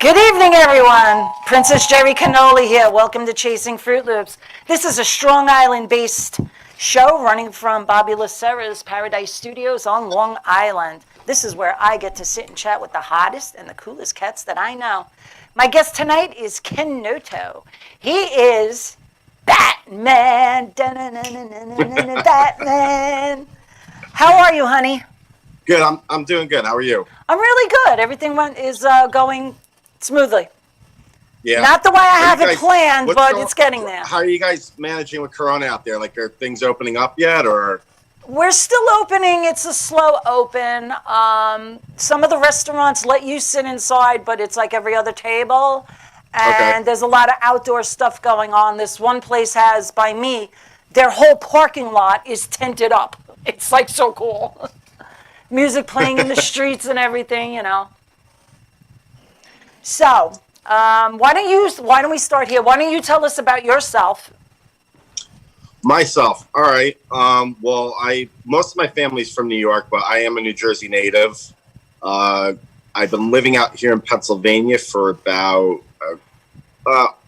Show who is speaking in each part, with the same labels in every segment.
Speaker 1: Good evening, everyone. Princess Jerry Cannoli here. Welcome to Chasing Fruit Loops. This is a Strong Island-based show running from Bobby Lacera's Paradise Studios on Long Island. This is where I get to sit and chat with the hottest and the coolest cats that I know. My guest tonight is Ken Noto. He is Batman. Batman. How are you, honey?
Speaker 2: Good. I'm doing good. How are you?
Speaker 1: I'm really good. Everything is going smoothly.
Speaker 2: Yeah.
Speaker 1: Not the way I have it planned, but it's getting there.
Speaker 2: How are you guys managing with Corona out there? Like, are things opening up yet, or?
Speaker 1: We're still opening. It's a slow open. Some of the restaurants let you sit inside, but it's like every other table. And there's a lot of outdoor stuff going on. This one place has, by me, their whole parking lot is tented up. It's like so cool. Music playing in the streets and everything, you know. So, why don't we start here? Why don't you tell us about yourself?
Speaker 2: Myself. All right. Well, most of my family's from New York, but I am a New Jersey native. I've been living out here in Pennsylvania for about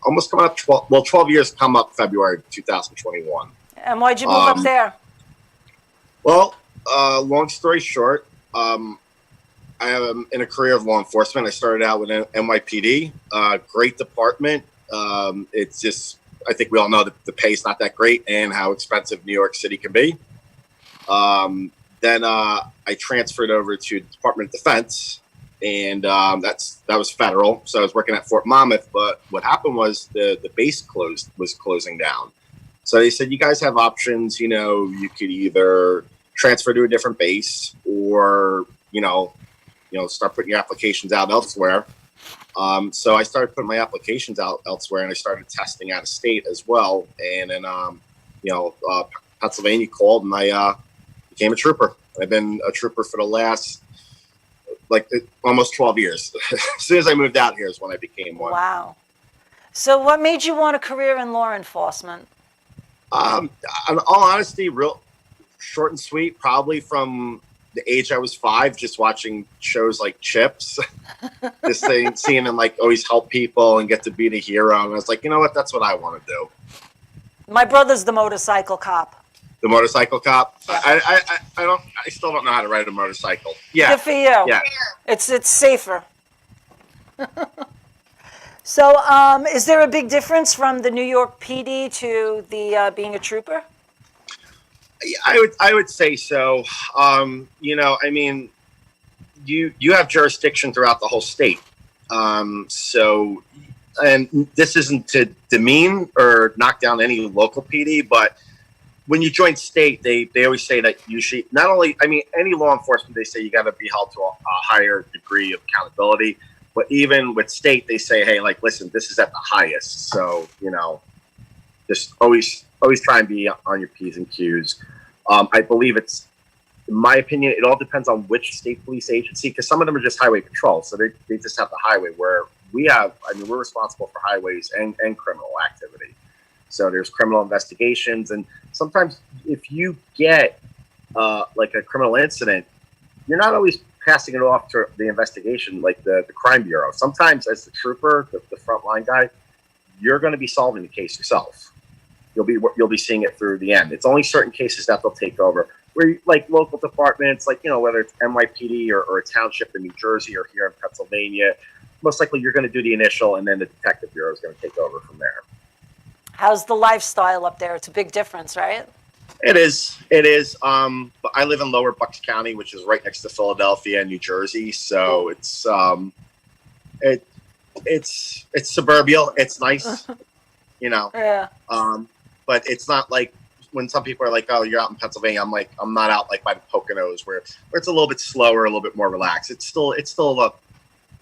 Speaker 2: almost coming up 12 years come up February 2021.
Speaker 1: And why'd you move up there?
Speaker 2: Well, long story short, I am in a career of law enforcement. I started out with NYPD, great department. It's just, I think we all know that the pay is not that great and how expensive New York City can be. Then I transferred over to Department of Defense, and that was federal. So I was working at Fort Monmouth, but what happened was the base was closing down. So they said, you guys have options. You know, you could either transfer to a different base or, start putting your applications out elsewhere. So I started putting my applications out elsewhere, and I started testing out of state as well. And then, Pennsylvania called, and I became a trooper. I've been a trooper for the last, almost 12 years. As soon as I moved out here is when I became one.
Speaker 1: Wow. So what made you want a career in law enforcement?
Speaker 2: In all honesty, real short and sweet, probably from the age I was 5, just watching shows like Chips, just seeing him always help people and get to be the hero. And I was like, you know what? That's what I want to do. My
Speaker 1: brother's the motorcycle cop.
Speaker 2: The motorcycle cop?
Speaker 1: Yeah.
Speaker 2: I still don't know how to ride a motorcycle. Yeah.
Speaker 1: Good for you.
Speaker 2: Yeah.
Speaker 1: It's safer. So, is there a big difference from the New York PD to the being a trooper?
Speaker 2: I would say so. You have jurisdiction throughout the whole state. So, and this isn't to demean or knock down any local PD, but when you join state, they always say that you should not only, any law enforcement, they say you got to be held to a higher degree of accountability. But even with state, they say, hey, listen, this is at the highest. So, just always try and be on your P's and Q's. I believe in my opinion, it all depends on which state police agency, because some of them are just highway patrol. So they just have the highway, where we're responsible for highways and criminal activity. So there's criminal investigations. And sometimes if you get a criminal incident, you're not always passing it off to the investigation, like the crime bureau. Sometimes as the trooper, the frontline guy, you're going to be solving the case yourself. You'll be seeing it through the end. It's only certain cases that they'll take over. Where local departments, whether it's NYPD or a township in New Jersey or here in Pennsylvania, most likely you're going to do the initial, and then the detective bureau is going to take over from there.
Speaker 1: How's the lifestyle up there? It's a big difference, right?
Speaker 2: It is. But I live in Lower Bucks County, which is right next to Philadelphia and New Jersey. So it's suburbial. It's nice,
Speaker 1: Yeah.
Speaker 2: But it's not like when some people are like, "Oh, you're out in Pennsylvania." I'm like, I'm not out by the Poconos, where it's a little bit slower, a little bit more relaxed. It's still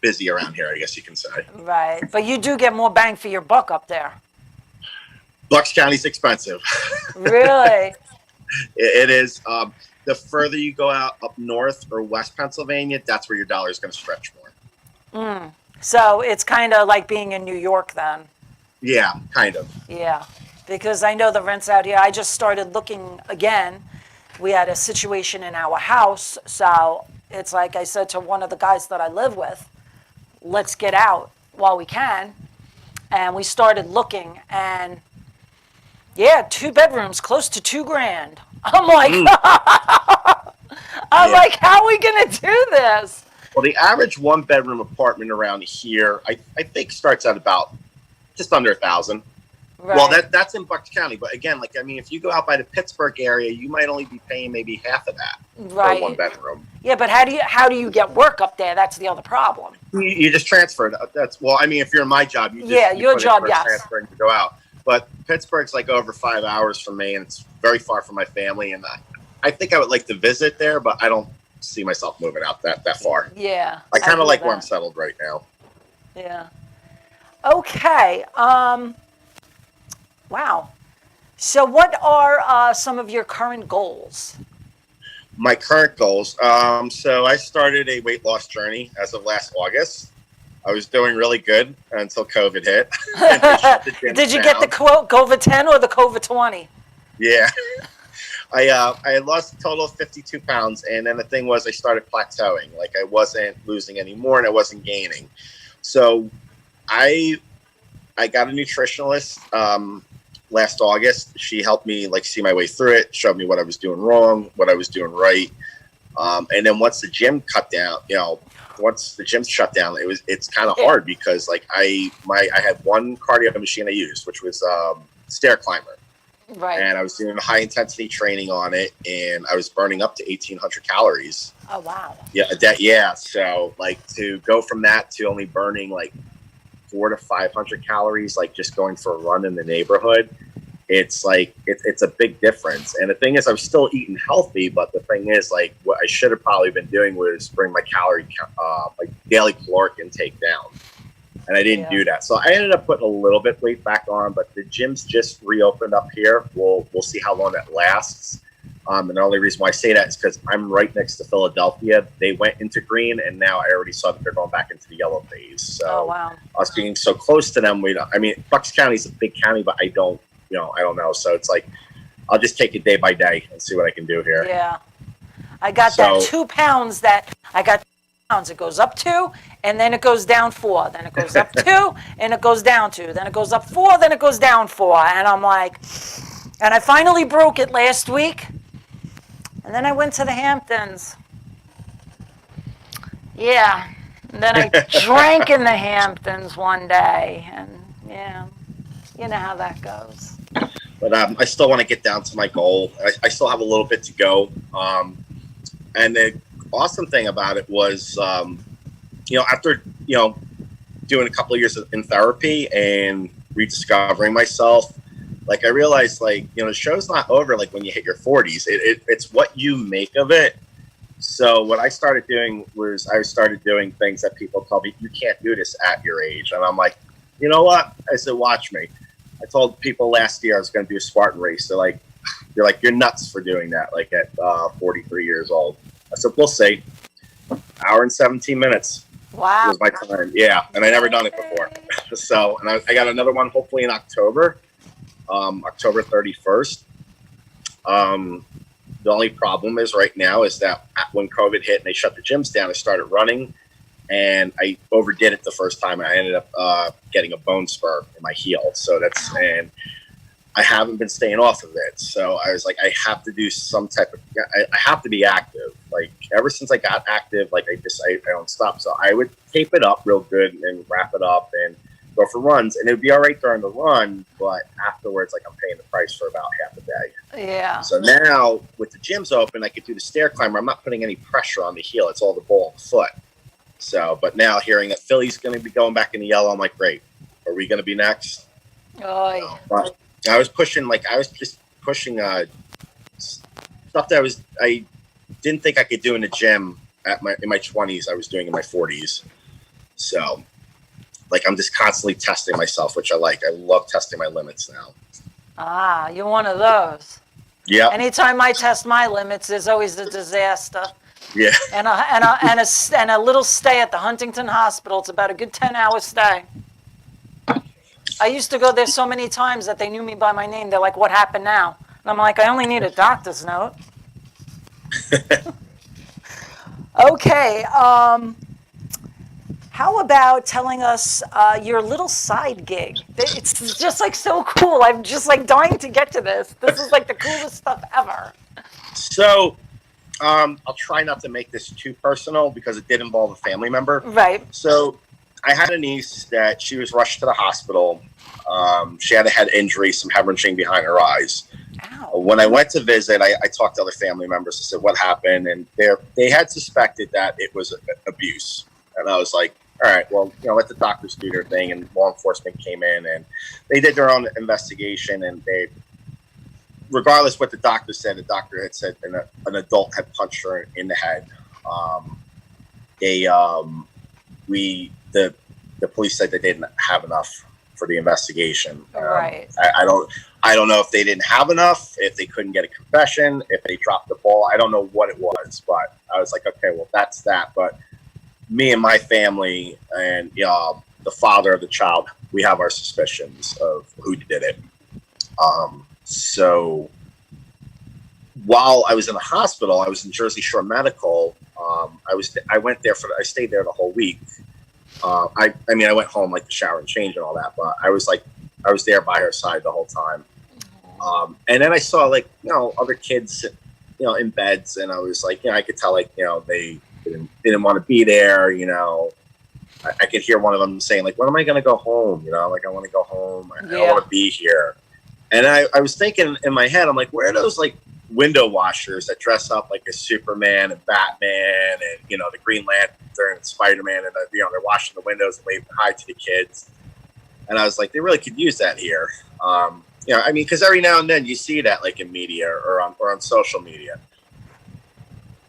Speaker 2: busy around here, I guess you can say.
Speaker 1: Right, but you do get more bang for your buck up there.
Speaker 2: Bucks County's expensive.
Speaker 1: Really?
Speaker 2: It is. The further you go out up north or west Pennsylvania, that's where your dollar is going to stretch more.
Speaker 1: So it's kind of like being in New York then.
Speaker 2: Yeah, kind of.
Speaker 1: Yeah, because I know the rents out here. I just started looking again. We had a situation in our house, so it's like I said to one of the guys that I live with, let's get out. while we can. And we started looking, and yeah, 2 bedrooms, close to $2,000. I'm like,
Speaker 2: Mm,
Speaker 1: I'm
Speaker 2: yeah.
Speaker 1: like, how are we gonna do this?
Speaker 2: Well, the average 1 bedroom apartment around here, I think, starts at about just under 1,000. Well,
Speaker 1: Right,
Speaker 2: that's in Bucks County, but again, like I mean, if you go out by the Pittsburgh area, you might only be paying maybe half of that for a one
Speaker 1: right.
Speaker 2: bedroom.
Speaker 1: Yeah, but how do you get work up there? That's the other problem.
Speaker 2: You just transfer it. That's well, I mean, if you're in my job,
Speaker 1: Yeah,
Speaker 2: you
Speaker 1: your
Speaker 2: put in
Speaker 1: job,
Speaker 2: for a
Speaker 1: yes.
Speaker 2: transfer and you go out. But Pittsburgh's like over 5 hours from me, and it's very far from my family. And I think I would like to visit there, but I don't see myself moving out that far.
Speaker 1: Yeah,
Speaker 2: I kind of
Speaker 1: hear
Speaker 2: like where I'm
Speaker 1: that.
Speaker 2: settled right now.
Speaker 1: Yeah. Okay. Wow. So, what are some of your current goals?
Speaker 2: My current goals. So I started a weight loss journey as of last August. I was doing really good until COVID hit. And they shut the gyms
Speaker 1: Did you get the
Speaker 2: down.
Speaker 1: COVID 10 or the COVID 20?
Speaker 2: Yeah. I had lost a total of 52 pounds, and then the thing was I started plateauing. Like I wasn't losing any more, and I wasn't gaining. So I got a nutritionalist last August. She helped me like see my way through it, showed me what I was doing wrong, what I was doing right, and then once the gym cut down, once the gym shut down, it's kind of hard because like I had one cardio machine I used, which was stair climber.
Speaker 1: Right.
Speaker 2: And I was doing high intensity training on it, and I was burning up to 1,800 calories.
Speaker 1: Oh, wow.
Speaker 2: Yeah. So like to go from that to only burning like 400 to 500 calories, like just going for a run in the neighborhood, it's like it's a big difference. And the thing is, I was still eating healthy, but the thing is, like what I should have probably been doing was bring my like daily caloric intake down. And I didn't do that. So I ended up putting a little bit weight back on, but the gym's just reopened up here. We'll see how long that lasts. And the only reason why I say that is because I'm right next to Philadelphia. They went into green, and now I already saw that they're going back into the yellow phase. So
Speaker 1: wow.
Speaker 2: us being so close to them, Bucks County is a big county, but I don't know. So it's like I'll just take it day by day and see what I can do here.
Speaker 1: Yeah. I got that 2 pounds It goes up 2, and then it goes down 4. Then it goes up 2, and it goes down 2. Then it goes up 4, then it goes down 4. And I'm like, and I finally broke it last week. And then I went to the Hamptons. Yeah. And then I drank in the Hamptons one day. And yeah, you know how that goes.
Speaker 2: But I still want to get down to my goal. I still have a little bit to go. And the awesome thing about it was, after, doing a couple of years in therapy and rediscovering myself, like I realized, like, the show's not over. Like when you hit your 40s, it's what you make of it. So what I started doing was I started doing things that people tell me, you can't do this at your age. And I'm like, you know what? I said, watch me. I told people last year I was going to do a Spartan race. They're like, you're nuts for doing that. Like at 43 years old. I said, we'll see. Hour and 17 minutes.
Speaker 1: Wow.
Speaker 2: Was my time. Yeah. And I never done it before. So, and I got another one hopefully in October, October 31st. The only problem is right now is that when COVID hit and they shut the gyms down, I started running and I overdid it the first time. I ended up getting a bone spur in my heel. So and I haven't been staying off of it. So I was like, I have to do some type of, I have to be active. Like ever since I got active, like I don't stop. So I would tape it up real good and wrap it up and go for runs. And it would be all right during the run, but afterwards, like I'm paying the price for about half a day.
Speaker 1: Yeah.
Speaker 2: So now with the gyms open, I could do the stair climber. I'm not putting any pressure on the heel. It's all the ball of the foot. So, but now hearing that Philly's going to be going back in the yellow, I'm like, great. Are we going to be next?
Speaker 1: Oh,
Speaker 2: But I was just pushing stuff that I didn't think I could do in the gym in my 20s. I was doing in my 40s. So, like, I'm just constantly testing myself, which I like. I love testing my limits now.
Speaker 1: you're one of those.
Speaker 2: Yeah.
Speaker 1: Anytime I test my limits, there's always a disaster.
Speaker 2: Yeah.
Speaker 1: And a little stay at the Huntington Hospital. It's about a good 10-hour stay. I used to go there so many times that they knew me by my name. They're like, what happened now? And I'm like, I only need a doctor's note. Okay. How about telling us your little side gig? It's just like so cool. I'm just like dying to get to this. This is like the coolest stuff ever.
Speaker 2: So, I'll try not to make this too personal because it did involve a family member.
Speaker 1: Right.
Speaker 2: So, I had a niece that she was rushed to the hospital. She had a head injury, some hemorrhaging behind her eyes.
Speaker 1: Ow.
Speaker 2: When I went to visit, I talked to other family members. I said, "What happened?" And they had suspected that it was abuse. And I was like, "All right, well, let the doctors do their thing." And law enforcement came in and they did their own investigation. And regardless what the doctor said, the doctor had said an adult had punched her in the head. The police said they didn't have enough for the investigation.
Speaker 1: Right.
Speaker 2: I don't know if they didn't have enough, if they couldn't get a confession, if they dropped the ball. I don't know what it was, but I was like, okay, well, that's that. But me and my family and the father of the child, we have our suspicions of who did it. So while I was in the hospital, I was in Jersey Shore Medical. I stayed there the whole week. I went home like to shower and change and all that, but I was there by her side the whole time. And then I saw other kids, in beds, and I was like, I could tell they didn't want to be there. I could hear one of them saying like, when am I going to go home? I want to go home. I don't want to be here. And I was thinking in my head, I'm like, where are those window washers that dress up like a Superman and Batman and the Green Lantern and Spider-Man, and they're washing the windows and waving hi to the kids. And I was like, they really could use that here. Because every now and then you see that in media or on social media.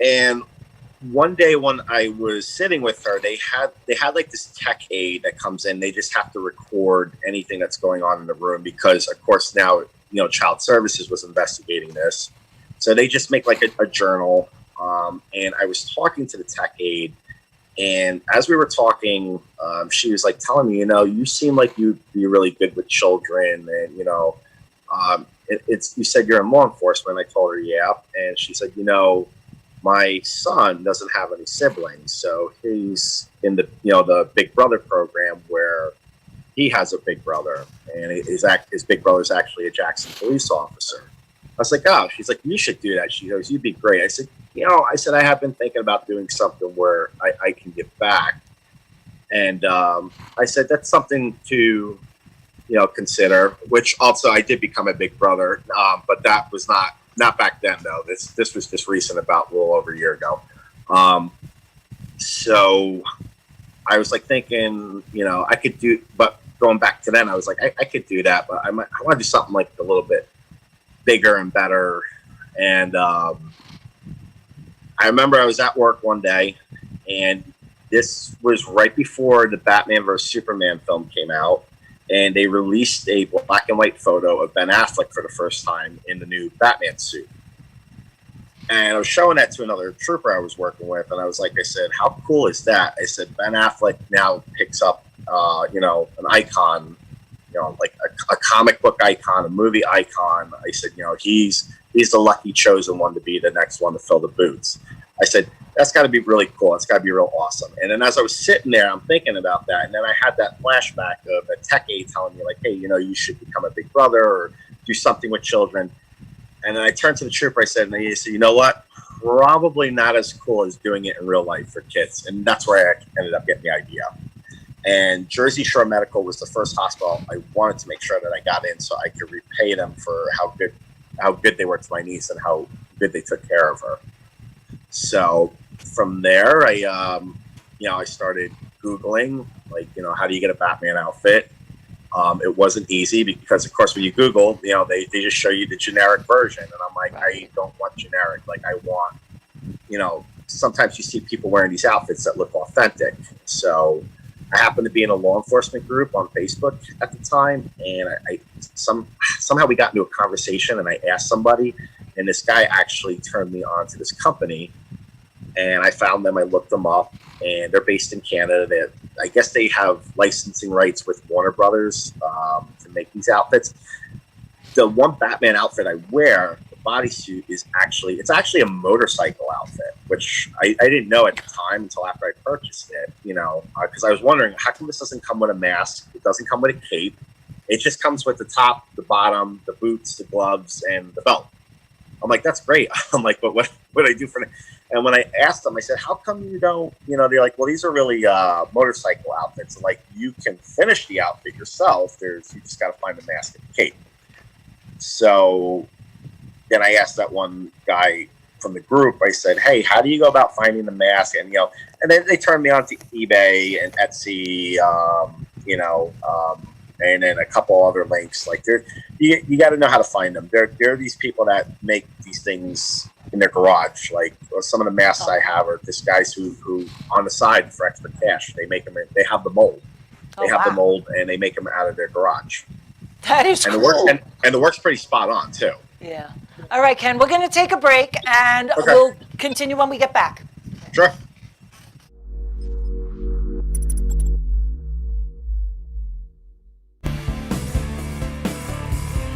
Speaker 2: And one day when I was sitting with her, they had this tech aide that comes in. They just have to record anything that's going on in the room because, of course, now Child Services was investigating this. So they just make a journal. And I was talking to the tech aide, and as we were talking, she was telling me, you seem like you'd be really good with children, and you said you're in law enforcement. I told her, yeah, and she said, my son doesn't have any siblings, so he's in the Big Brother program where he has a big brother, and his big brother's actually a Jackson police officer. I was like, oh, she's like, you should do that. She goes, you'd be great. I said, I have been thinking about doing something where I can give back. And I said, that's something to, consider, which also I did become a big brother. But that was not back then though. This was just recent, about a little over a year ago. So I was thinking, I could do, but going back to then, I was like, I could do that, but I want to do something a little bit bigger and better. And I remember I was at work one day, and this was right before the Batman vs Superman film came out, and they released a black and white photo of Ben Affleck for the first time in the new Batman suit. And I was showing that to another trooper I was working with, and I was like, I said, how cool is that? I said, Ben Affleck now picks up an icon, a comic book icon, a movie icon. I said, he's the lucky chosen one to be the next one to fill the boots. I said, that's got to be really cool. It's got to be real awesome. And then as I was sitting there, I'm thinking about that. And then I had that flashback of a tech aide telling me hey, you should become a big brother or do something with children. And then I turned to the trooper. I said, you know what? Probably not as cool as doing it in real life for kids. And that's where I ended up getting the idea. And Jersey Shore Medical was the first hospital I wanted to make sure that I got in so I could repay them for how good they were to my niece and how good they took care of her. So from there, I started Googling, how do you get a Batman outfit? It wasn't easy because, of course, when you Google, they just show you the generic version. And I'm like, right. I don't want generic. I want, sometimes you see people wearing these outfits that look authentic. So I happened to be in a law enforcement group on Facebook at the time. And somehow we got into a conversation, and I asked somebody, and this guy actually turned me on to this company. And I found them, I looked them up, and they're based in Canada. I guess they have licensing rights with Warner Brothers to make these outfits. The one Batman outfit I wear, the bodysuit is it's actually a motorcycle outfit, which I didn't know at the time until after I purchased it, because I was wondering, how come this doesn't come with a mask? It doesn't come with a cape. It just comes with the top, the bottom, the boots, the gloves, and the belt. I'm like, that's great. I'm like, but what do I do for it? And when I asked them, I said, how come you don't, they're like, well, these are really motorcycle outfits. And like, you can finish the outfit yourself. You just got to find the mask and the cape. So then I asked that one guy from the group, I said, hey, how do you go about finding the mask? And, and then they turned me on to eBay and Etsy, and then a couple other links. Like you got to know how to find them. There are these people that make these things in their garage. Like some of the masks I have are just guys who on the side for extra cash. They make them. They have the mold. They have the mold, and they make them out of their garage.
Speaker 1: That is cool.
Speaker 2: And the work's pretty spot on too.
Speaker 1: Yeah. All right, Ken. We're going to take a break, and we'll continue when we get back.
Speaker 2: Sure.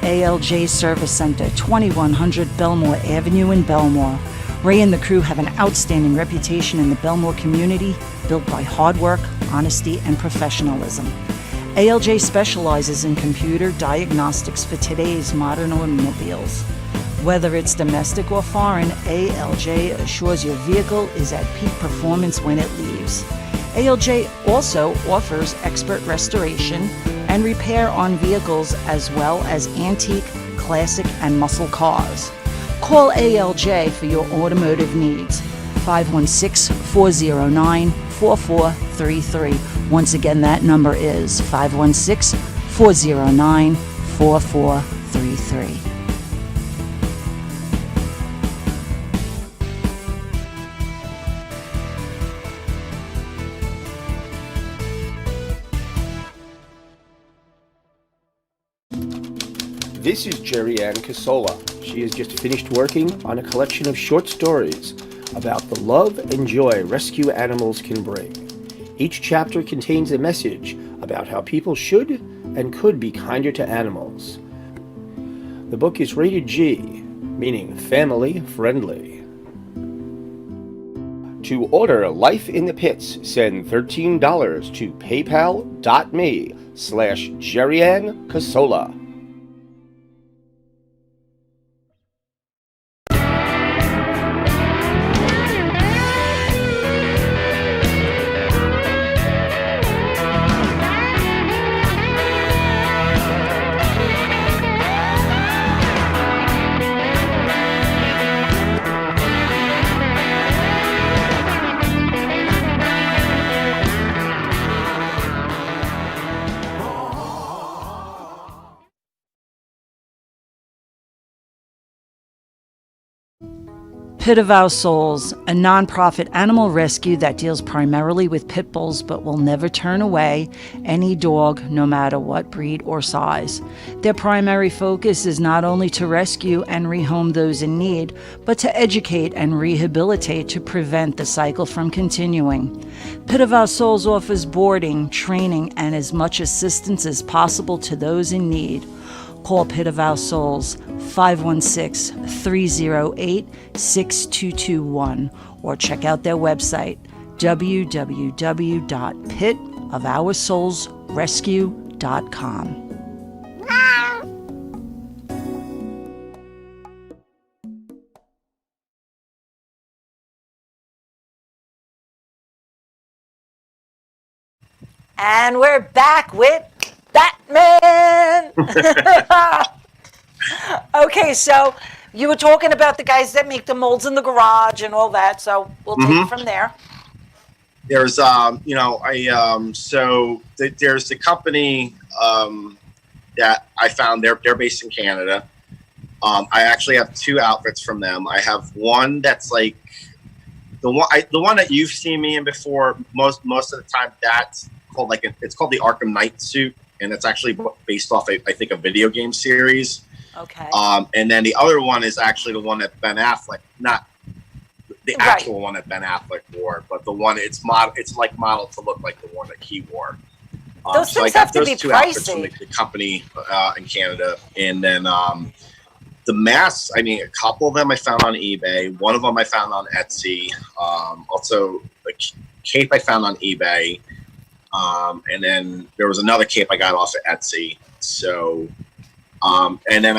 Speaker 1: ALJ Service Center, 2100 Belmore Avenue in Belmore. Ray and the crew have an outstanding reputation in the Belmore community, built by hard work, honesty, and professionalism. ALJ specializes in computer diagnostics for today's modern automobiles. Whether it's domestic or foreign, ALJ assures your vehicle is at peak performance when it leaves. ALJ also offers expert restoration and repair on vehicles as well as antique, classic, and muscle cars. Call ALJ for your automotive needs. 516-409-4433. Once again, that number is 516-409-4433.
Speaker 3: This is Jerry Ann Casola. She has just finished working on a collection of short stories about the love and joy rescue animals can bring. Each chapter contains a message about how people should and could be kinder to animals. The book is rated G, meaning family friendly. To order Life in the Pits, send $13 to paypal.me/Jerry Ann Casola.
Speaker 1: Pit of Our Souls, a nonprofit animal rescue that deals primarily with pit bulls but will never turn away any dog, no matter what breed or size. Their primary focus is not only to rescue and rehome those in need, but to educate and rehabilitate to prevent the cycle from continuing. Pit of Our Souls offers boarding, training, and as much assistance as possible to those in need. Call Pit of Our Souls 516-308-6221 or check out their website www.pitofoursoulsrescue.com. And we're back with Batman. Okay, so you were talking about the guys that make the molds in the garage and all that, so we'll take it from there.
Speaker 2: There's, there's the company that I found. They're based in Canada. I actually have two outfits from them. I have one that's like the one that you've seen me in before. Most of the time, that's called it's called the Arkham Knight suit, and it's actually based off I think a video game series.
Speaker 1: Okay.
Speaker 2: And then the other one is actually the one that Ben Affleck, not the actual one that Ben Affleck wore, but the one it's like modeled to look like the one that he wore.
Speaker 1: Those
Speaker 2: so
Speaker 1: things
Speaker 2: I got
Speaker 1: have to
Speaker 2: those
Speaker 1: be
Speaker 2: two outfits from
Speaker 1: pricey.
Speaker 2: the company in Canada, and then The masks, I mean, a couple of them I found on eBay. One of them I found on Etsy. Also, a cape I found on eBay. And then there was another cape I got off of Etsy. So, and then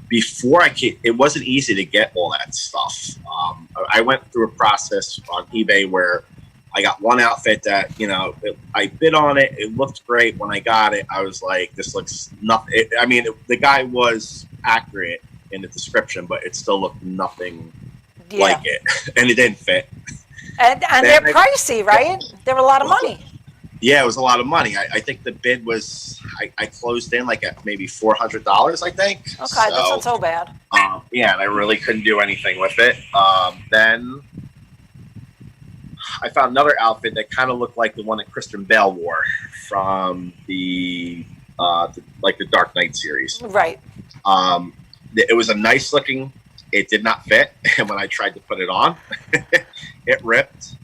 Speaker 2: before it wasn't easy to get all that stuff. I went through a process on eBay where I got one outfit that, I bid on it. It looked great. When I got it, I was like, this looks nothing. The guy was accurate in the description, but it still looked nothing like it. And it didn't fit.
Speaker 1: And they're pricey, right? They're a lot of money.
Speaker 2: Yeah, it was a lot of money. I think the bid was, I closed in like at maybe $400, I think.
Speaker 1: Okay, that's not so bad.
Speaker 2: Yeah, and I really couldn't do anything with it. Then I found another outfit that kind of looked like the one that Christian Bale wore from the Dark Knight series.
Speaker 1: Right.
Speaker 2: It was a nice looking. It did not fit, and when I tried to put it on, it ripped.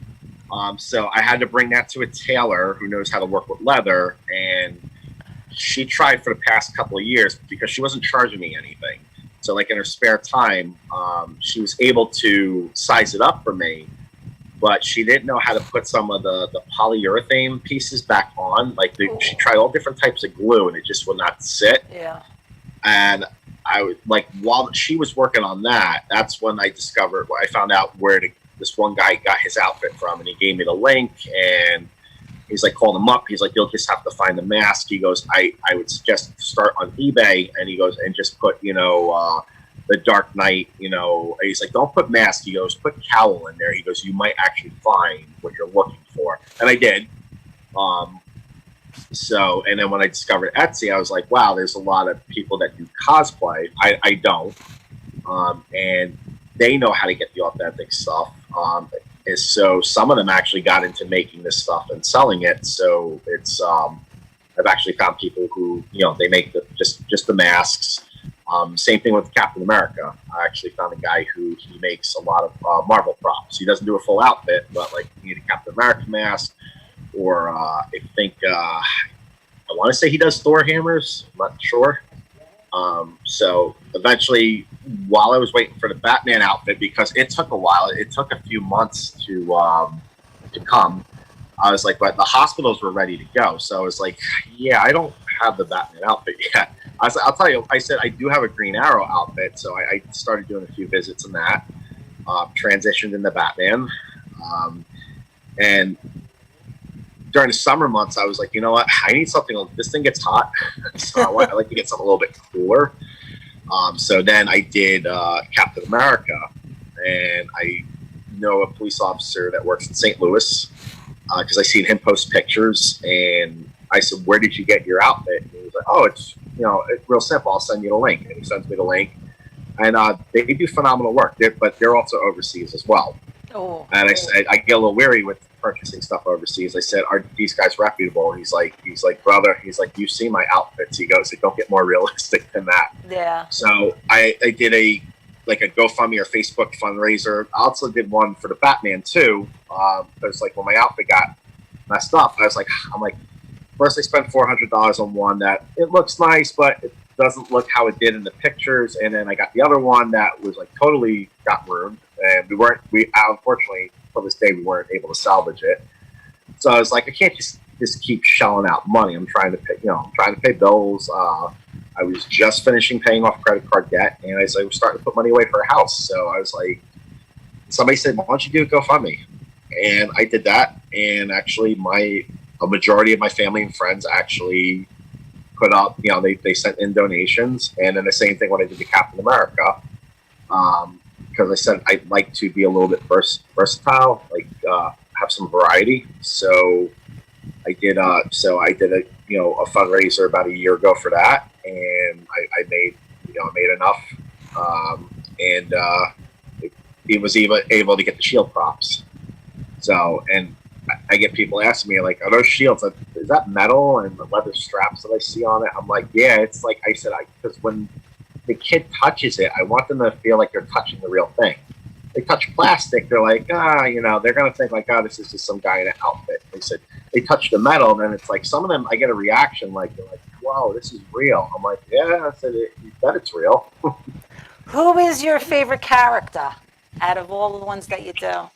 Speaker 2: So I had to bring that to a tailor who knows how to work with leather, and she tried for the past couple of years because she wasn't charging me anything. So like in her spare time, she was able to size it up for me, but she didn't know how to put some of the polyurethane pieces back on. She tried all different types of glue, and it just would not sit.
Speaker 1: Yeah.
Speaker 2: And I was like, while she was working on that, that's when I found out where this one guy got his outfit from, and he gave me the link, and he's like, called him up. He's like, you'll just have to find the mask. He goes, I would suggest start on eBay, and he goes, and just put, the Dark Knight, he's like, don't put mask. He goes, put cowl in there. He goes, you might actually find what you're looking for. And I did. And then when I discovered Etsy, I was like, wow, there's a lot of people that do cosplay. I don't. And they know how to get the authentic stuff. So some of them actually got into making this stuff and selling it. So it's, I've actually found people who, they make just the masks. Same thing with Captain America. I actually found a guy who he makes a lot of Marvel props. He doesn't do a full outfit, but like you need a Captain America mask, or I think I want to say he does Thor hammers. I'm not sure. So eventually, while I was waiting for the Batman outfit, because it took a while, it took a few months to come. I was like, but the hospitals were ready to go. So I was like, yeah, I don't have the Batman outfit yet. I'll tell you, I said I do have a Green Arrow outfit, so I started doing a few visits in that, transitioned into Batman, and during the summer months, I was like, you know what, I need something. This thing gets hot, so I like to get something a little bit cooler. So then I did Captain America, and I know a police officer that works in St. Louis because I seen him post pictures, and I said, where did you get your outfit? And he was like, oh, it's it's real simple. I'll send you the link. And he sends me the link. And they do phenomenal work, but they're also overseas as well.
Speaker 1: Oh.
Speaker 2: And I said, I get a little weary with purchasing stuff overseas. I said, are these guys reputable? He's like, brother, he's like, you see my outfits. He goes, don't get more realistic than that.
Speaker 1: Yeah.
Speaker 2: So I did a GoFundMe or Facebook fundraiser. I also did one for the Batman too. Because like when my outfit got messed up, I'm like, first I spent $400 on one that it looks nice, but it doesn't look how it did in the pictures. And then I got the other one that was like totally got ruined, and we unfortunately till this day we weren't able to salvage it. So I was like, I can't just keep shelling out money. I'm trying to pay bills. I was just finishing paying off credit card debt, and I was like, we're starting to put money away for a house. So I was like, somebody said, why don't you do a GoFundMe? And I did that, and actually a majority of my family and friends actually put up, they sent in donations. And then the same thing when I did the Captain America, because I said I'd like to be a little bit versatile, have some variety. So I did a fundraiser about a year ago for that, and I made enough, and he was even able to get the shield props. So, and I get people asking me, like, are those shields, is that metal and the leather straps that I see on it? I'm like, yeah, it's like I said, because when the kid touches it, I want them to feel like they're touching the real thing. They touch plastic, they're like, they're going to think like, oh, this is just some guy in an outfit. They said, they touch the metal, and then it's like, some of them, I get a reaction like, they're like, wow, this is real. I'm like, yeah, I said, you bet it's real.
Speaker 1: Who is your favorite character out of all the ones that you do?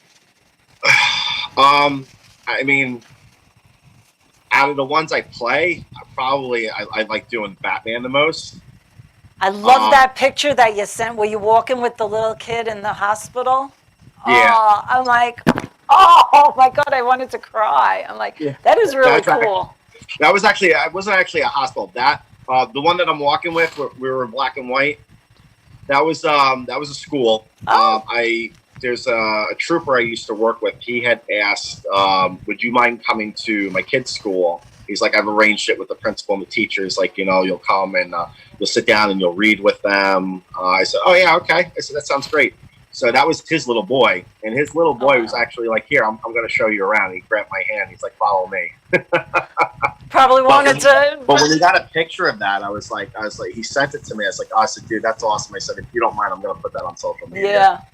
Speaker 2: I mean, out of the ones I play, I like doing Batman the most.
Speaker 1: I love that picture that you sent where you walking with the little kid in the hospital.
Speaker 2: Yeah,
Speaker 1: Oh, I'm like, oh my God, I wanted to cry. I'm like,
Speaker 2: yeah.
Speaker 1: that is really
Speaker 2: That's
Speaker 1: cool.
Speaker 2: that was actually I wasn't actually a hospital. That the one that I'm walking with, we were in black and white. That was a school.
Speaker 1: Oh.
Speaker 2: There's a trooper I used to work with. He had asked, would you mind coming to my kid's school? He's like, I've arranged it with the principal and the teachers. Like, you'll come and you'll sit down and you'll read with them. I said, oh yeah, okay. I said, that sounds great. So that was his little boy, and his little boy was actually like, here, I'm going to show you around. He grabbed my hand. He's like, follow me.
Speaker 1: Probably wanted to.
Speaker 2: But when he got a picture of that, I was like, he sent it to me. I was like, oh, I said, dude, that's awesome. I said, if you don't mind, I'm going to put that on social media.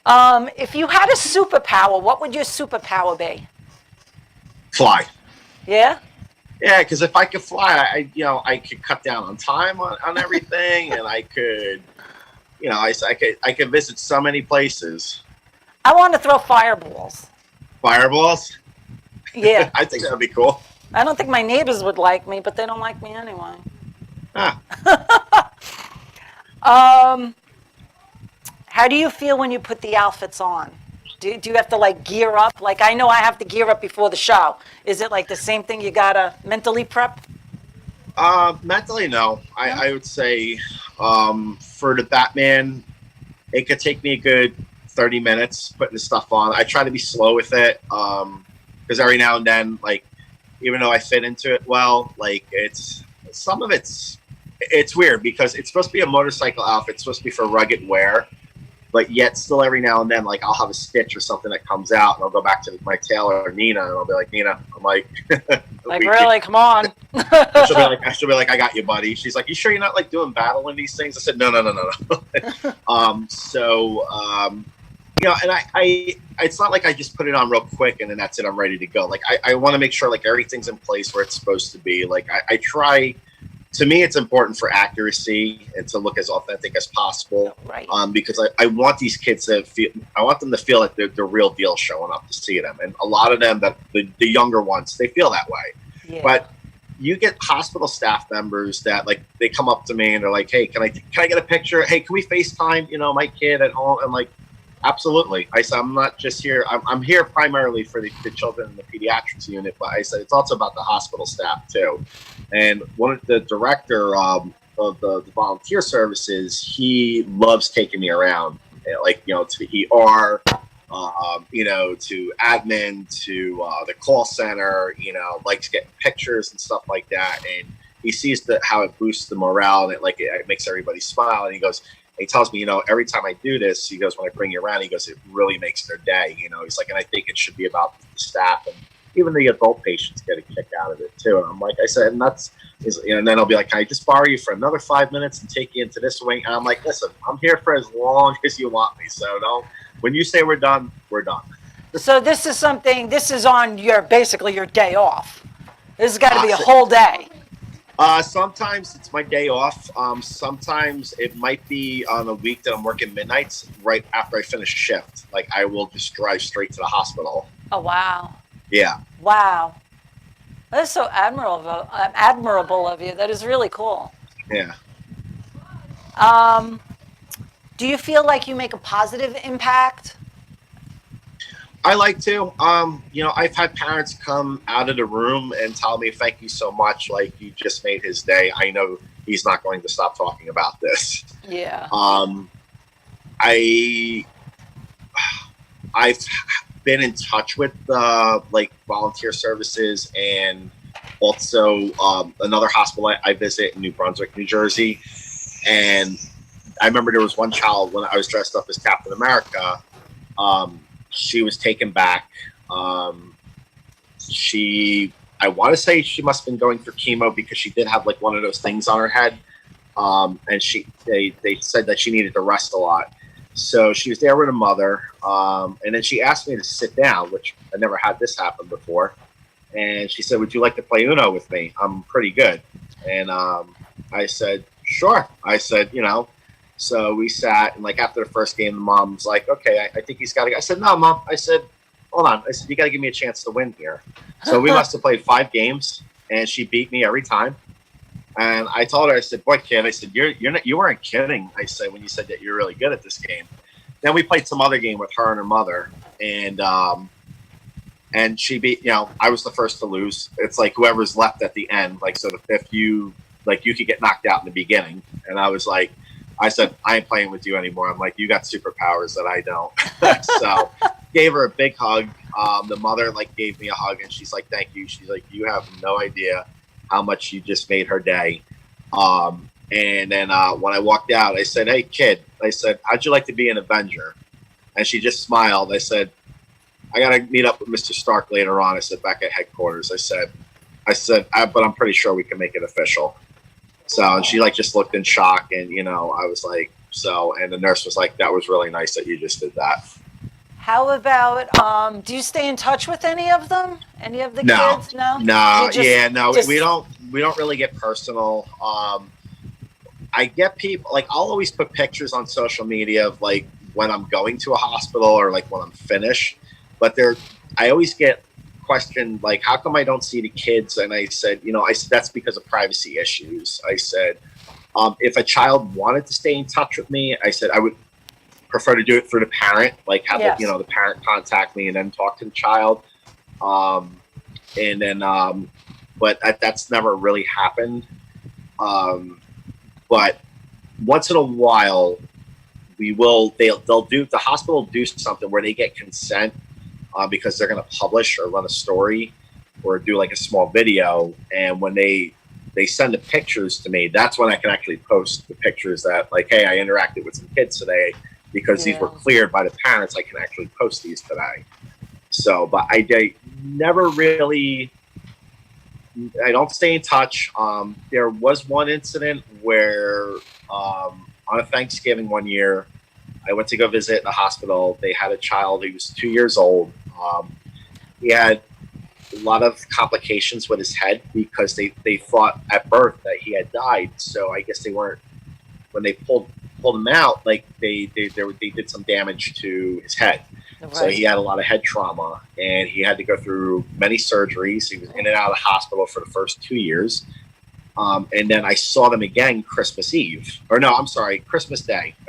Speaker 1: Yeah. If you had a superpower, what would your superpower be?
Speaker 2: Fly.
Speaker 1: Yeah?
Speaker 2: Yeah, because if I could fly, I could cut down on time on everything, and I could, I could visit so many places.
Speaker 1: I want to throw fireballs.
Speaker 2: Fireballs?
Speaker 1: Yeah.
Speaker 2: I think that would be cool.
Speaker 1: I don't think my neighbors would like me, but they don't like me anyway.
Speaker 2: Ah.
Speaker 1: How do you feel when you put the outfits on? Do you have to like gear up? Like I know I have to gear up before the show. Is it like the same thing you gotta mentally prep?
Speaker 2: Mentally, no. I would say for the Batman, it could take me a good 30 minutes putting the stuff on. I try to be slow with it because every now and then, like, even though I fit into it well, like it's weird because it's supposed to be a motorcycle outfit. It's supposed to be for rugged wear. But yet still every now and then, like I'll have a stitch or something that comes out and I'll go back to my tailor, Nina, and I'll be like, Nina, I'm like,
Speaker 1: like really, come on.
Speaker 2: she'll be like, I got you, buddy. She's like, you sure you're not like doing battle in these things? I said, no. And I it's not like I just put it on real quick and then that's it, I'm ready to go. Like I want to make sure like everything's in place where it's supposed to be. Like I try. To me, it's important for accuracy and to look as authentic as possible.
Speaker 1: Right.
Speaker 2: Because I want these kids to feel, I want them to feel like they're the real deal showing up to see them. And a lot of them, the younger ones, they feel that way.
Speaker 1: Yeah.
Speaker 2: But you get hospital staff members that like, they come up to me and they're like, hey, can I get a picture? Hey, can we FaceTime, my kid at home? I'm like, absolutely. I said, I'm not just here. I'm here primarily for the children in the pediatrics unit, but I said, it's also about the hospital staff too. And one of the director of the volunteer services, he loves taking me around, like, to the ER, to admin, to the call center, likes getting pictures and stuff like that. And he sees how it boosts the morale and it makes everybody smile. And he tells me, every time I do this, he goes, when I bring you around, he goes, it really makes their day. He's like, and I think it should be about the staff and even the adult patients get a kick out of it too. And I'm like, I said, and and then I'll be like, can I just borrow you for another 5 minutes and take you into this wing? And I'm like, listen, I'm here for as long as you want me. So when you say we're done, we're done.
Speaker 1: So this is on basically your day off. This has got to be a whole day.
Speaker 2: Sometimes it's my day off. Sometimes it might be on a week that I'm working midnights right after I finish a shift. Like I will just drive straight to the hospital.
Speaker 1: Oh, wow.
Speaker 2: Yeah.
Speaker 1: Wow. That's so admirable of you. That is really cool.
Speaker 2: Yeah.
Speaker 1: Do you feel like you make a positive impact?
Speaker 2: I like to. I've had parents come out of the room and tell me, thank you so much. Like you just made his day. I know he's not going to stop talking about this.
Speaker 1: Yeah.
Speaker 2: I've been in touch with volunteer services and also another hospital I visit in New Brunswick, New Jersey. And I remember there was one child when I was dressed up as Captain America. She was taken back. I want to say she must have been going through chemo because she did have like one of those things on her head. And they said that she needed to rest a lot. So she was there with her mother. And then she asked me to sit down, which I never had this happen before. And she said, would you like to play Uno with me? I'm pretty good. And I said, sure. I said, So we sat, and like after the first game, the mom's like, "Okay, I think he's got to go." I said, "No, mom." I said, "Hold on." I said, "You got to give me a chance to win here." So we must have played 5 games, and she beat me every time. And I told her, I said, "Boy, kid," I said, you weren't kidding." I said, "when you said that you're really good at this game." Then we played some other game with her and her mother, and she beat. I was the first to lose. It's like whoever's left at the end. Like, so if you could get knocked out in the beginning, and I was like, I said, "I ain't playing with you anymore." I'm like, "You got superpowers that I don't." So gave her a big hug. The mother gave me a hug, and she's like, "Thank you." She's like, "You have no idea how much you just made her day." And then when I walked out, I said, "Hey, kid," I said, "how'd you like to be an Avenger?" And she just smiled. I said, "I got to meet up with Mr. Stark later on." I said, "back at headquarters." I said, "But I'm pretty sure we can make it official." So, and she just looked in shock, and I was like, and the nurse was like, "That was really nice that you just did that."
Speaker 1: How about, do you stay in touch with any of them? Any of the
Speaker 2: No,
Speaker 1: kids? No?
Speaker 2: no,
Speaker 1: You just-
Speaker 2: yeah, no,
Speaker 1: just-
Speaker 2: we don't really get personal. I get people I'll always put pictures on social media of when I'm going to a hospital or when I'm finished, but I always get questioned how come I don't see the kids? And I said, that's because of privacy issues. I said, if a child wanted to stay in touch with me, I said I would prefer to do it through the parent, have
Speaker 1: Yes.
Speaker 2: the parent contact me and then talk to the child. And then, but that's never really happened. But once in a while, the hospital will do something where they get consent because they're going to publish or run a story or do a small video. And when they send the pictures to me, that's when I can actually post the pictures that hey, I interacted with some kids today because these were cleared by the parents. I can actually post these today. So, but I never really, I don't stay in touch. There was one incident where on a Thanksgiving one year, I went to go visit the hospital. They had a child. He was 2 years old. He had a lot of complications with his head because they thought at birth that he had died. So I guess they weren't, when they pulled him out, they did some damage to his head. Right. So he had a lot of head trauma, and he had to go through many surgeries. He was in and out of the hospital for the first 2 years. And then I saw them again Christmas Day.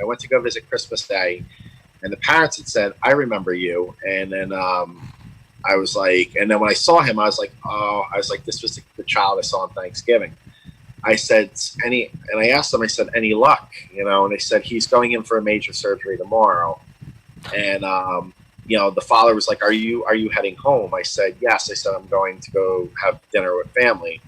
Speaker 2: I went to go visit Christmas Day, and the parents had said, "I remember you." And then I was like, and then when I saw him, I was like, this was the child I saw on Thanksgiving. I said, and I asked them, I said, "Any luck?" And they said, "He's going in for a major surgery tomorrow." And, the father was like, are you heading home? I said, "Yes." I said, "I'm going to go have dinner with family."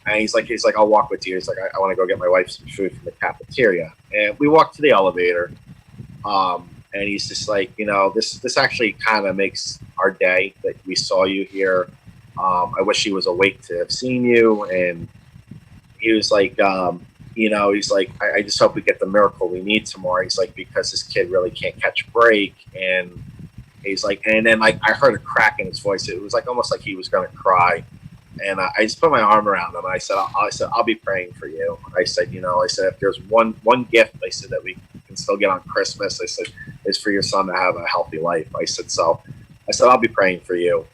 Speaker 2: And he's like, "I'll walk with you." He's like, I want to go get my wife some food from the cafeteria." And we walked to the elevator. And he's just like, this actually kind of makes our day that we saw you here. I wish he was awake to have seen you. And he was like, he's like, I just hope we get the miracle we need tomorrow. He's like, because this kid really can't catch a break. And he's like, and then I heard a crack in his voice. It was almost like he was going to cry. And I just put my arm around him. And I said, I'll be praying for you. I said, if there's one gift, I said, that we can still get on Christmas, I said, is for your son to have a healthy life. I said, I'll be praying for you.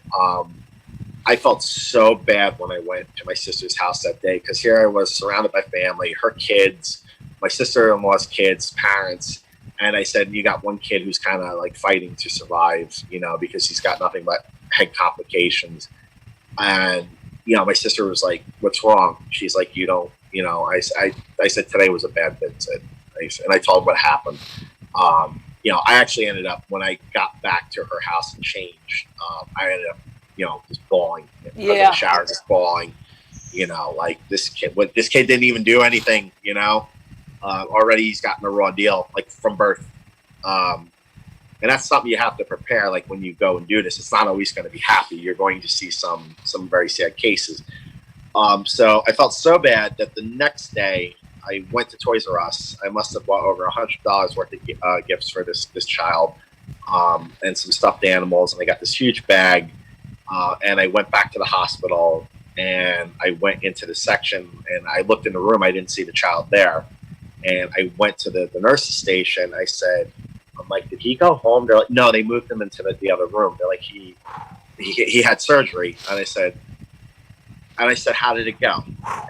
Speaker 2: I felt so bad when I went to my sister's house that day, because here I was surrounded by family, her kids, my sister-in-law's kids, parents. And I said, you got one kid who's kind of fighting to survive, because he's got nothing but head complications. And, my sister was like, "What's wrong?" She's like, "You don't," I said, "Today was a bad visit." And I told her what happened. I actually ended up, when I got back to her house and changed, I ended up, just bawling. In the shower, just bawling. This kid didn't even do anything, already he's gotten a raw deal, from birth. And that's something you have to prepare. When you go and do this, it's not always going to be happy. You're going to see some very sad cases. So I felt so bad that the next day I went to Toys R Us. I must have bought over $100 worth of gifts for this child, and some stuffed animals. And I got this huge bag. And I went back to the hospital, and I went into the section, and I looked in the room. I didn't see the child there. And I went to the nurse's station. I'm like, did he go home? They're like, no, they moved him into the other room. They're like, he had surgery. And I said, how did it go?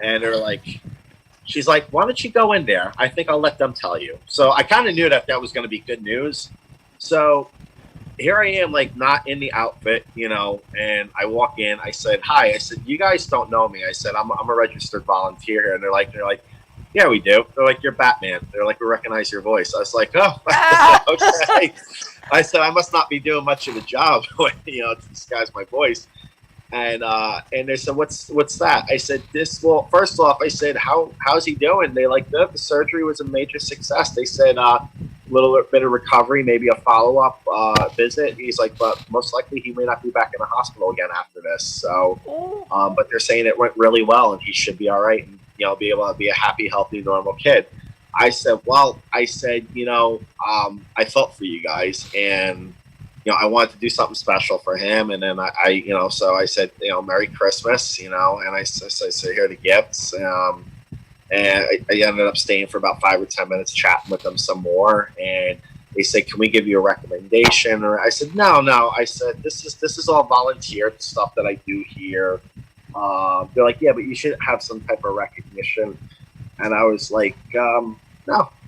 Speaker 2: And they're like, she's like, why don't you go in there? I think I'll let them tell you. So I kind of knew that was going to be good news. So here I am, like, not in the outfit, and I walk in. I said, hi. I said, you guys don't know me. I said, I'm a registered volunteer here. And they're like, yeah, we do. They're like, you're Batman. They're like, we recognize your voice. I was like, oh, okay. I said, I must not be doing much of a job, to disguise my voice. And they said, what's that? I said, well, first off, I said, how's he doing? They like, the surgery was a major success. They said, a little bit of recovery, maybe a follow-up visit. He's like, but most likely he may not be back in the hospital again after this. So, but they're saying it went really well and he should be all right and, be able to be a happy, healthy, normal kid. I said, I felt for you guys, and I wanted to do something special for him. And then so I said, Merry Christmas, and I said, here are the gifts. And I ended up staying for about 5 or 10 minutes, chatting with them some more. And they said, can we give you a recommendation? Or I said, no. I said, this is all volunteer stuff that I do here. They're like, yeah, but you should have some type of recognition. And I was like, no.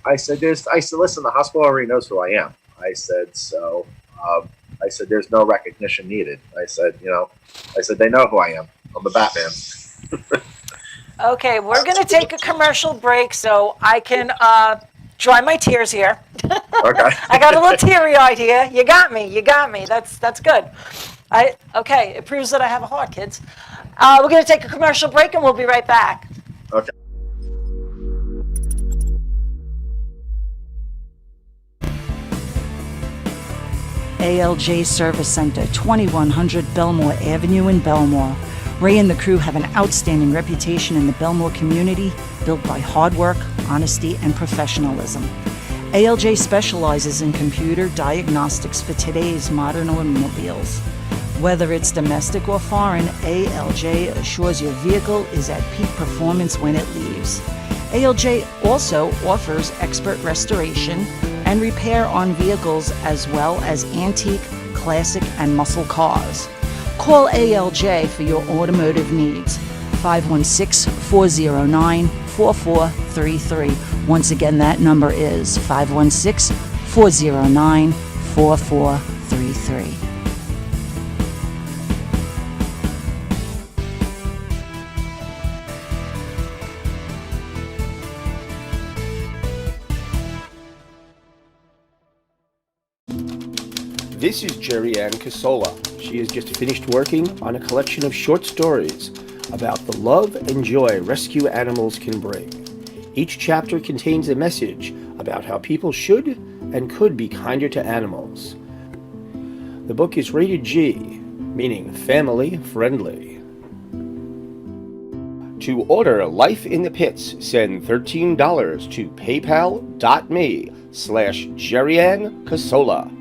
Speaker 2: I said, listen, the hospital already knows who I am. I said, so I said, there's no recognition needed. I said, they know who I am. I'm the Batman.
Speaker 1: Okay, we're going to take a commercial break so I can dry my tears here.
Speaker 2: Okay.
Speaker 1: I got a little teary-eyed here. You got me. That's good. Okay, it proves that I have a heart, kids. We're going to take a commercial break and we'll be right back.
Speaker 2: Okay.
Speaker 1: ALJ Service Center, 2100 Belmore Avenue in Belmore. Ray and the crew have an outstanding reputation in the Belmore community, built by hard work, honesty, and professionalism. ALJ specializes in computer diagnostics for today's modern automobiles. Whether it's domestic or foreign, ALJ assures your vehicle is at peak performance when it leaves. ALJ also offers expert restoration and repair on vehicles as well as antique, classic, and muscle cars. Call ALJ for your automotive needs. 516-409-4433. Once again, that number is 516-409-4433.
Speaker 3: This is Jerry Ann Casola. She has just finished working on a collection of short stories about the love and joy rescue animals can bring. Each chapter contains a message about how people should and could be kinder to animals. The book is rated G, meaning family friendly. To order Life in the Pits, send $13 to paypal.me/JerryAnn Casola.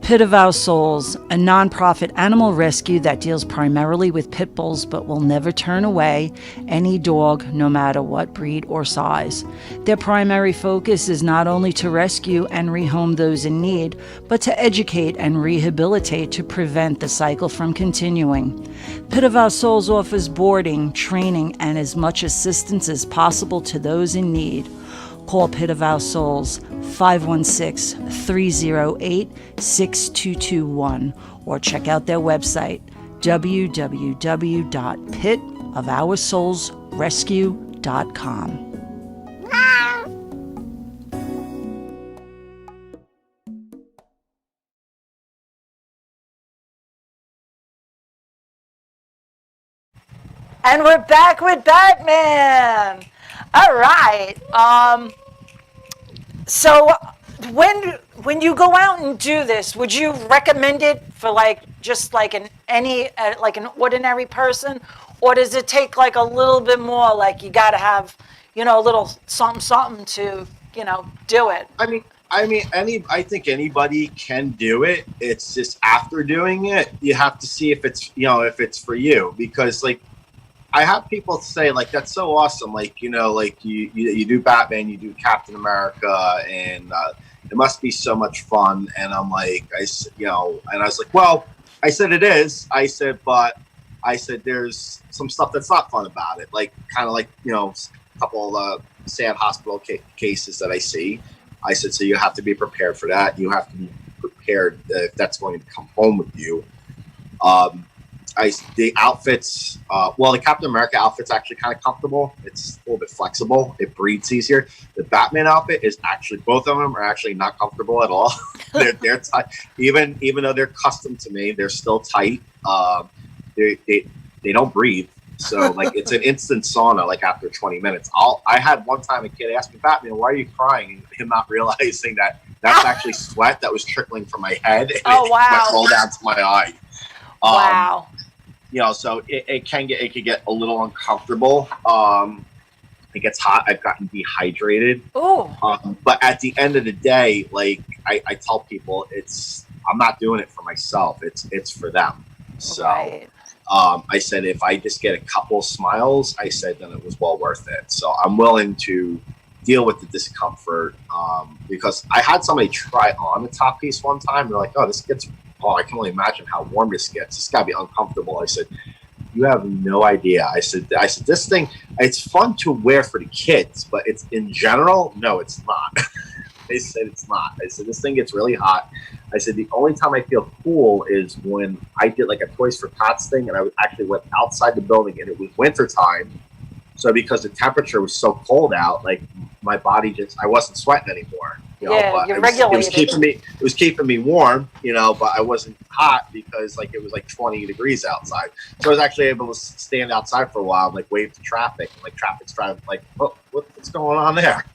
Speaker 1: Pit of Our Souls, a nonprofit animal rescue that deals primarily with pit bulls but will never turn away any dog, no matter what breed or size. Their primary focus is not only to rescue and rehome those in need, but to educate and rehabilitate to prevent the cycle from continuing. Pit of Our Souls offers boarding, training, and as much assistance as possible to those in need. Call Pit of Our Souls 516-308-6221 or check out their website www.pitofOurSoulsRescue.com. And we're back with Batman. All right. So when you go out and do this, would you recommend it for like just like an ordinary person, or does it take like a little bit more? Like you got to have, a little something something to do it.
Speaker 2: I think anybody can do it. It's just after doing it, you have to see if it's for you, because like I have people say like that's so awesome, like like you do Batman, you do Captain America, and it must be so much fun. And I'm like, and I was like, well, I said it is. I said, but I said there's some stuff that's not fun about it, like kind of like a couple of sad hospital cases that I see. I said, so you have to be prepared for that. You have to be prepared if that's going to come home with you. The outfits, the Captain America outfit's actually kind of comfortable. It's a little bit flexible. It breathes easier. The Batman outfit is actually, both of them are actually not comfortable at all. they're tight. Even though they're custom to me, they're still tight. They don't breathe. So like it's an instant sauna. Like after 20 minutes, I had one time a kid ask me, Batman, why are you crying? And him not realizing that that's actually sweat that was trickling from my head. And
Speaker 1: Oh, wow.
Speaker 2: It went all down to my eye.
Speaker 1: Wow.
Speaker 2: So it can get a little uncomfortable. It gets hot. I've gotten dehydrated.
Speaker 1: Ooh.
Speaker 2: But at the end of the day, like I tell people, I'm not doing it for myself. It's for them. So
Speaker 1: Right.
Speaker 2: I said if I just get a couple smiles, I said then it was well worth it. So I'm willing to deal with the discomfort because I had somebody try on the top piece one time. They're like, oh, this gets. Oh, I can only imagine how warm this gets. It's got to be uncomfortable. I said, you have no idea. I said, this thing, it's fun to wear for the kids, but it's in general, no, it's not. They said it's not. I said, this thing gets really hot. I said, the only time I feel cool is when I did like a Toys for Tots thing, and I actually went outside the building, and it was winter time. So because the temperature was so cold out, like my body I wasn't sweating anymore. But
Speaker 1: you're
Speaker 2: it was
Speaker 1: regulated.
Speaker 2: keeping me warm, but I wasn't hot because like it was like 20 degrees outside. So I was actually able to stand outside for a while, and, like wave to traffic, and like traffic's driving, like, oh, what's going on there?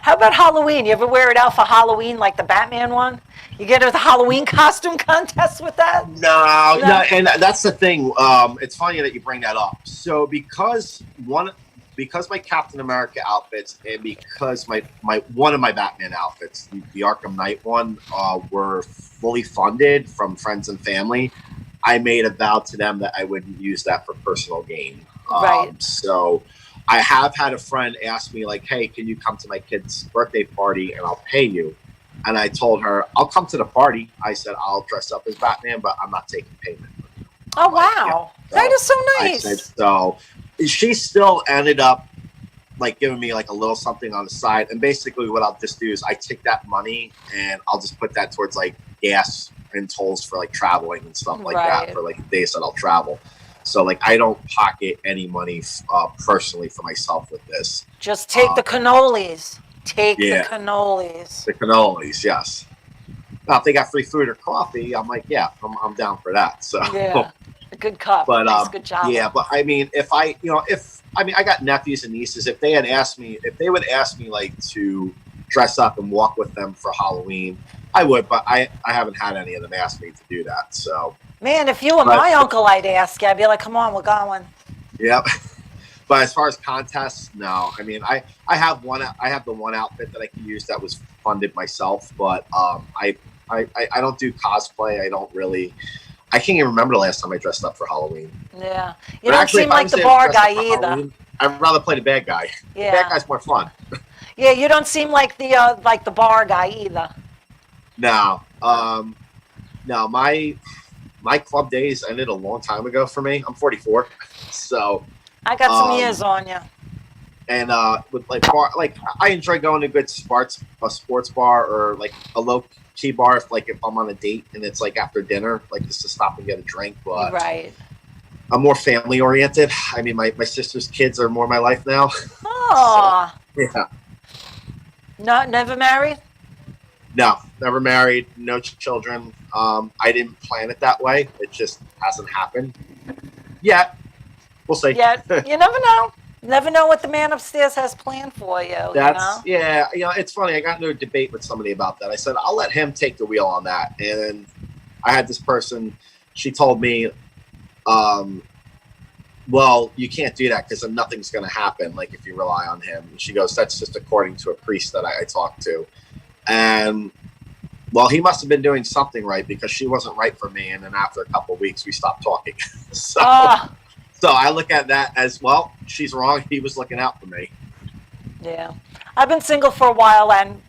Speaker 1: How about Halloween? You ever wear it out for Halloween, like the Batman one? You get a Halloween costume contest with that?
Speaker 2: No, and that's the thing. It's funny that you bring that up. So because my Captain America outfits and because my one of my Batman outfits, the Arkham Knight one, were fully funded from friends and family, I made a vow to them that I wouldn't use that for personal gain.
Speaker 1: Right.
Speaker 2: So I have had a friend ask me like, hey, can you come to my kid's birthday party and I'll pay you? And I told her, I'll come to the party. I said, I'll dress up as Batman, but I'm not taking payment.
Speaker 1: Oh, wow.
Speaker 2: So
Speaker 1: that is so
Speaker 2: I
Speaker 1: nice.
Speaker 2: said, so she still ended up like giving me like a little something on the side. And basically what I'll just do is I take that money and I'll just put that towards like gas and tolls for like traveling and stuff like that for like the days that I'll travel. So like I don't pocket any money personally for myself with this.
Speaker 1: Just take the cannolis. Take the
Speaker 2: yeah.
Speaker 1: cannolis.
Speaker 2: The cannolis, yes. Now, if they got free food or coffee, I'm like, yeah, I'm down for that. So
Speaker 1: Yeah, a good cup.
Speaker 2: But
Speaker 1: nice, good job.
Speaker 2: yeah, but I mean, I got nephews and nieces. If they would ask me like to dress up and walk with them for Halloween, I would. But I haven't had any of them ask me to do that. So
Speaker 1: Man, if you were my uncle, I'd ask you. I'd be like, come on, we're going.
Speaker 2: Yep. But as far as contests, no. I mean, I have the one outfit that I can use that was funded myself, but I don't do cosplay. I can't even remember the last time I dressed up for Halloween.
Speaker 1: Yeah. You don't seem like the bar guy either.
Speaker 2: I'd rather play the bad guy.
Speaker 1: Yeah.
Speaker 2: The bad guy's more fun.
Speaker 1: Yeah, you don't seem like the bar guy either.
Speaker 2: No. No, my club days ended a long time ago for me. I'm 44. So
Speaker 1: I got some years on you.
Speaker 2: And with like bar, like I enjoy going to a good sports bar or like a low key bar if I'm on a date and it's like after dinner, like just to stop and get a drink. But
Speaker 1: right.
Speaker 2: I'm more family oriented. I mean, my sister's kids are more my life now.
Speaker 1: Oh.
Speaker 2: So, yeah.
Speaker 1: No, never married?
Speaker 2: No, never married, no children. I didn't plan it that way. It just hasn't happened yet. We'll see.
Speaker 1: Yet, you never know. Never know what the man upstairs has planned for you,
Speaker 2: That's
Speaker 1: you know?
Speaker 2: yeah. It's funny. I got into a debate with somebody about that. I said I'll let him take the wheel on that, and I had this person. She told me, "Well, you can't do that because then nothing's going to happen. Like if you rely on him." And she goes, "That's just according to a priest that I talked to," and well, he must have been doing something right because she wasn't right for me. And then after a couple of weeks, we stopped talking. so.
Speaker 1: Ah,
Speaker 2: So I look at that as, well, she's wrong. He was looking out for me.
Speaker 1: yeah. I've been single for a while, and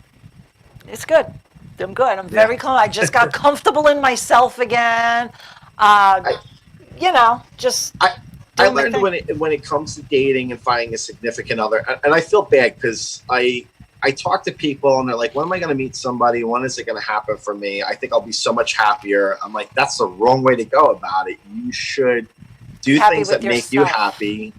Speaker 1: it's good. I'm good. I'm very I just got comfortable in myself again. You know, just
Speaker 2: I
Speaker 1: doing my
Speaker 2: learned
Speaker 1: thing.
Speaker 2: when it comes to dating and finding a significant other, and I feel bad because I talk to people and they're like, when am I going to meet somebody? When is it going to happen for me? I think I'll be so much happier. I'm like, that's the wrong way to go about it. You should do
Speaker 1: Happy
Speaker 2: things
Speaker 1: with
Speaker 2: that make you
Speaker 1: yourself.
Speaker 2: happy,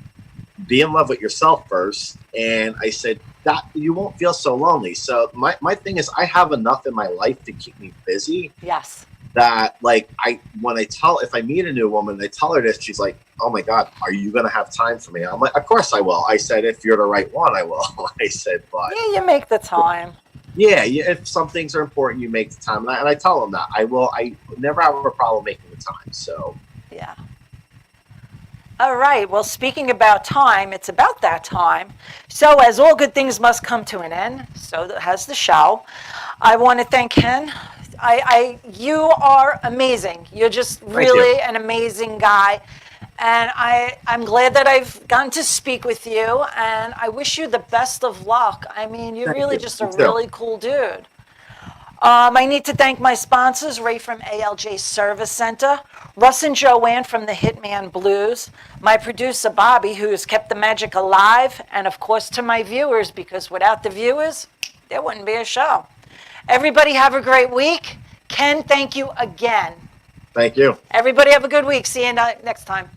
Speaker 2: be in love with yourself first. And I said that you won't feel so lonely. So my thing is I have enough in my life to keep me busy
Speaker 1: Yes.
Speaker 2: that like if I meet a new woman, I tell her this, she's like, oh my God, are you going to have time for me? I'm like, of course I will. I said, if you're the right one, I will. I said, but
Speaker 1: Yeah, you make the time.
Speaker 2: yeah, if some things are important, you make the time. And I tell them that I will. I never have a problem making the time. So
Speaker 1: Yeah. All right. Well, speaking about time, it's about that time. So, as all good things must come to an end, so has the show. I want to thank Ken. You are amazing. You're just really an amazing guy. And I'm glad that I've gotten to speak with you. And I wish you the best of luck. I mean, you're
Speaker 2: thank
Speaker 1: really
Speaker 2: you.
Speaker 1: just a
Speaker 2: You too.
Speaker 1: really cool dude. I need to thank my sponsors, Ray from ALJ Service Center, Russ and Joanne from the Hitman Blues, my producer, Bobby, who's kept the magic alive, and of course to my viewers, because without the viewers, there wouldn't be a show. Everybody have a great week. Ken, thank you again.
Speaker 2: Thank you.
Speaker 1: Everybody have a good week. See you next time.